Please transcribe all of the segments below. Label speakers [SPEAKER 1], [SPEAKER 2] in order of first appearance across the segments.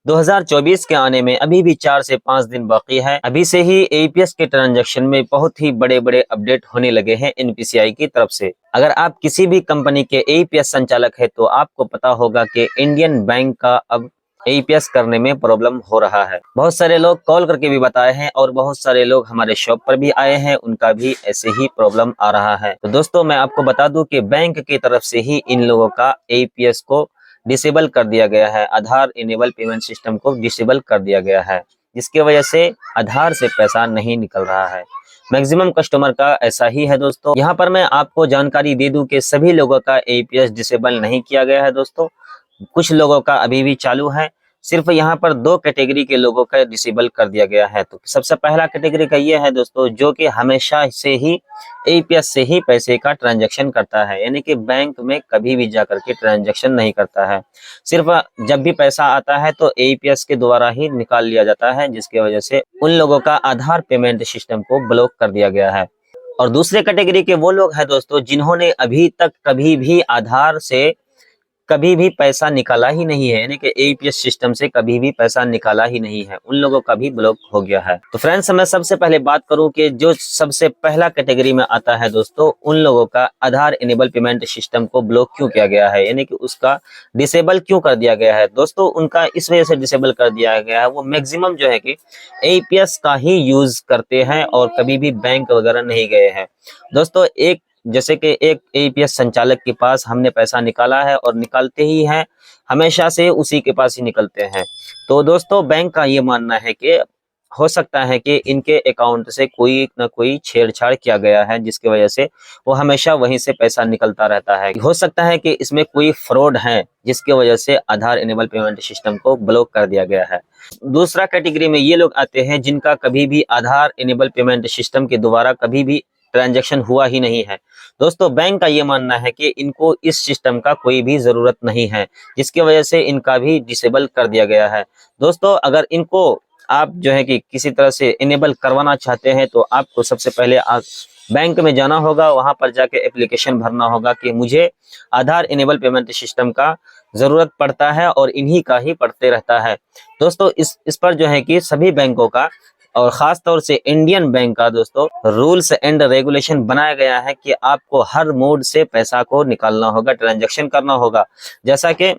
[SPEAKER 1] 2024 के आने में अभी भी 4 से 5 दिन बाकी है। अभी से ही एईपीएस के ट्रांजैक्शन में बहुत ही बड़े-बड़े अपडेट होने लगे हैं एनपीसीआई की तरफ से। अगर आप किसी भी कंपनी के एईपीएस संचालक है तो आपको पता होगा कि इंडियन बैंक का अब एईपीएस करने में प्रॉब्लम हो रहा है। बहुत सारे लोग कॉल करके भी बताए हैं और बहुत सारे लोग हमारे शॉप पर भी आए हैं, उनका भी ऐसे ही प्रॉब्लम आ रहा है। तो दोस्तों मैं आपको बता दूं कि बैंक की तरफ से ही इन लोगों का एईपीएस को डिसेबल कर दिया गया है, आधार इनेबल पेमेंट सिस्टम को डिसेबल कर दिया गया है, जिसकी वजह से आधार से पैसा नहीं निकल रहा है। मैक्सिमम कस्टमर का ऐसा ही है दोस्तों। यहाँ पर मैं आपको जानकारी दे दूं कि सभी लोगों का एईपीएस डिसेबल नहीं किया गया है दोस्तों, कुछ लोगों का अभी भी चालू है। सिर्फ यहाँ पर 2 कैटेगरी के लोगों का डिसेबल कर दिया गया है। तो सबसे पहला कैटेगरी का ये है दोस्तों, जो कि हमेशा से ही एईपीएस से ही पैसे का ट्रांजैक्शन करता है, यानी कि बैंक में कभी भी जाकर के ट्रांजैक्शन नहीं करता है। सिर्फ जब भी पैसा आता है तो एईपीएस के द्वारा ही निकाल लिया जाता है, जिसकी वजह से उन लोगों का आधार पेमेंट सिस्टम को ब्लॉक कर दिया गया है। और दूसरे कैटेगरी के वो लोग हैं दोस्तों, जिन्होंने अभी तक कभी भी आधार से कभी भी पैसा निकाला ही नहीं है, यानी कि एईपीएस सिस्टम से कभी भी पैसा निकाला ही नहीं है, उन लोगों का भी ब्लॉक हो गया है। तो फ्रेंड्स मैं सबसे पहले बात करूं कि जो सबसे पहला कैटेगरी में आता है दोस्तों, उन लोगों का आधार इनेबल पेमेंट सिस्टम को ब्लॉक क्यों किया गया है, यानी कि उसका डिसेबल क्यों कर दिया गया है दोस्तों। उनका इस वजह से डिसेबल कर दिया गया है, वो मैक्सिमम जो है कि एईपीएस का ही यूज करते हैं और कभी भी बैंक वगैरह नहीं गए हैं दोस्तों। एक जैसे कि एक एईपीएस संचालक के पास हमने पैसा निकाला है और निकालते ही हैं, हमेशा से उसी के पास ही निकलते हैं। तो दोस्तों बैंक का ये मानना है कि हो सकता है कि इनके अकाउंट से कोई ना कोई छेड़छाड़ किया गया है, जिसकी वजह से वो हमेशा वहीं से पैसा निकलता रहता है। हो सकता है कि इसमें कोई फ्रॉड है, जिसकी वजह से आधार इनेबल पेमेंट सिस्टम को ब्लॉक कर दिया गया है। दूसरा कैटेगरी में ये लोग आते हैं जिनका कभी भी आधार इनेबल पेमेंट सिस्टम के द्वारा कभी भी ट्रांजैक्शन हुआ ही नहीं है दोस्तों। बैंक का ये मानना है कि इनको इस सिस्टम का कोई भी जरूरत नहीं है, जिसकी वजह से इनका भी डिसेबल कर दिया गया है दोस्तों। अगर इनको आप जो है कि किसी तरह से इनेबल करवाना चाहते हैं तो आपको सबसे पहले बैंक में जाना होगा, वहां पर जाके एप्लीकेशन भरना होगा कि मुझे आधार इनेबल पेमेंट सिस्टम का जरूरत पड़ता है और इन्हीं का ही पड़ते रहता है दोस्तों। इस पर जो है कि सभी बैंकों का और खास तौर से इंडियन बैंक का दोस्तों रूल्स एंड रेगुलेशन बनाया गया है कि आपको हर मोड से पैसा को निकालना होगा, ट्रांजैक्शन करना होगा, जैसा कि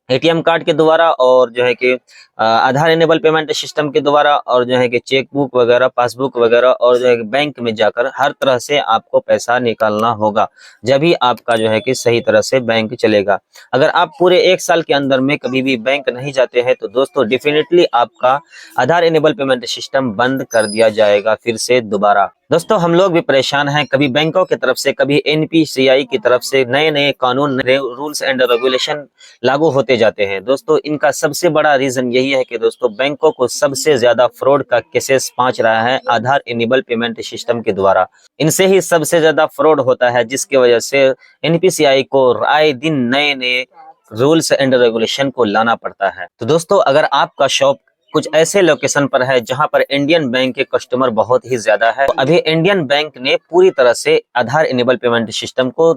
[SPEAKER 1] एटीएम कार्ड के द्वारा और जो है कि आधार इनेबल पेमेंट सिस्टम के द्वारा और जो है कि चेक बुक वगैरह, पासबुक वगैरह और जो है कि बैंक में जाकर हर तरह से आपको पैसा निकालना होगा, जब ही आपका जो है कि सही तरह से बैंक चलेगा। अगर आप पूरे 1 साल के अंदर में कभी भी बैंक नहीं जाते हैं तो दोस्तों डेफिनेटली आपका आधार इनेबल पेमेंट सिस्टम बंद कर दिया जाएगा फिर से दोबारा। दोस्तों हम लोग भी परेशान हैं, कभी बैंकों की तरफ से कभी एनपीसीआई की तरफ से नए नए कानून, रूल्स एंड रेगुलेशन लागू होते जाते हैं दोस्तों। इनका सबसे बड़ा रीजन यही है कि दोस्तों बैंकों को सबसे ज्यादा फ्रॉड का केसेस पहुंच रहा है आधार इनेबल पेमेंट सिस्टम के द्वारा। इनसे ही सबसे ज्यादा फ्रॉड होता है, जिसकी वजह से एनपीसीआई को आए दिन नए नए रूल्स एंड रेगुलेशन को लाना पड़ता है। तो दोस्तों अगर आपका शॉप कुछ ऐसे लोकेशन पर है जहां पर इंडियन बैंक के कस्टमर बहुत ही ज्यादा है, तो अभी इंडियन बैंक ने पूरी तरह से आधार इनेबल पेमेंट सिस्टम को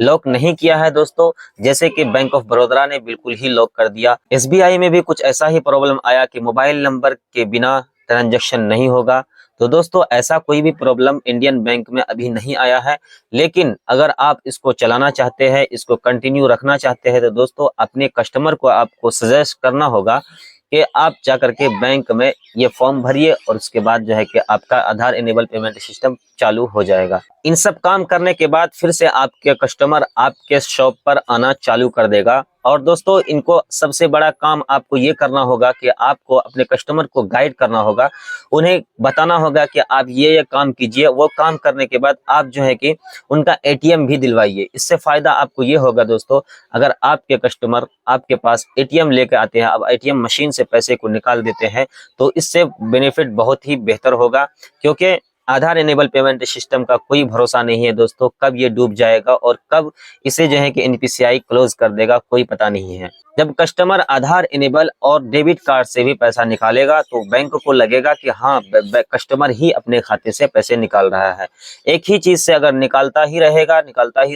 [SPEAKER 1] लॉक नहीं किया है दोस्तों, जैसे कि बैंक ऑफ बड़ौदा ने बिल्कुल ही लॉक कर दिया। एसबीआई में भी कुछ ऐसा ही प्रॉब्लम आया कि मोबाइल नंबर के बिना ट्रांजैक्शन नहीं होगा। तो दोस्तों ऐसा कोई भी प्रॉब्लम इंडियन बैंक में अभी नहीं आया है, लेकिन अगर आप इसको चलाना चाहते हैं, इसको कंटिन्यू रखना चाहते हैं तो दोस्तों अपने कस्टमर को आपको सजेस्ट करना होगा कि आप जाकर के बैंक में ये फॉर्म भरिए और उसके बाद जो है कि आपका आधार इनेबल पेमेंट सिस्टम चालू हो जाएगा। इन सब काम करने के बाद फिर से आपके कस्टमर आपके शॉप पर आना चालू कर देगा। और दोस्तों इनको सबसे बड़ा काम आपको ये करना होगा कि आपको अपने कस्टमर को गाइड करना होगा, उन्हें बताना होगा कि आप ये काम कीजिए। वो काम करने के बाद आप जो है कि उनका एटीएम भी दिलवाइए। इससे फायदा आपको ये होगा दोस्तों, अगर आपके कस्टमर आपके पास एटीएम लेकर आते हैं, अब एटीएम मशीन से पैसे को निकाल देते हैं, तो इससे बेनिफिट बहुत ही बेहतर होगा, क्योंकि आधार इनेबल पेमेंट सिस्टम का कोई भरोसा नहीं है दोस्तों, कब ये डूब जाएगा और कब इसे जो है कि एनपीसीआई क्लोज कर देगा कोई पता नहीं है। जब कस्टमर आधार इनेबल और डेबिट कार्ड से भी पैसा निकालेगा तो बैंक को लगेगा कि हाँ कस्टमर ही अपने खाते से पैसे निकाल रहा है। एक ही चीज से अगर निकालता ही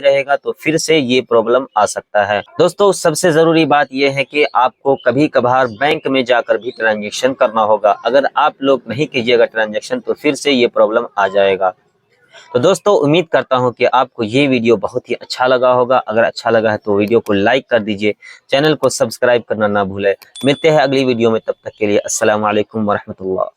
[SPEAKER 1] रहेगा तो फिर से ये प्रॉब्लम आ सकता है। दोस्तों सबसे जरूरी बात यह है कि आपको कभी कभार बैंक में जाकर भी ट्रांजैक्शन करना होगा। अगर आप लोग नहीं कीजिएगा ट्रांजैक्शन तो फिर से ये प्रॉब्लम आ जाएगा। तो दोस्तों उम्मीद करता हूं कि आपको ये वीडियो बहुत ही अच्छा लगा होगा। अगर अच्छा लगा है तो वीडियो को लाइक कर दीजिए, चैनल को सब्सक्राइब करना ना भूलें। मिलते हैं अगली वीडियो में, तब तक के लिए अस्सलाम वालेकुम वरहमतुल्लाह।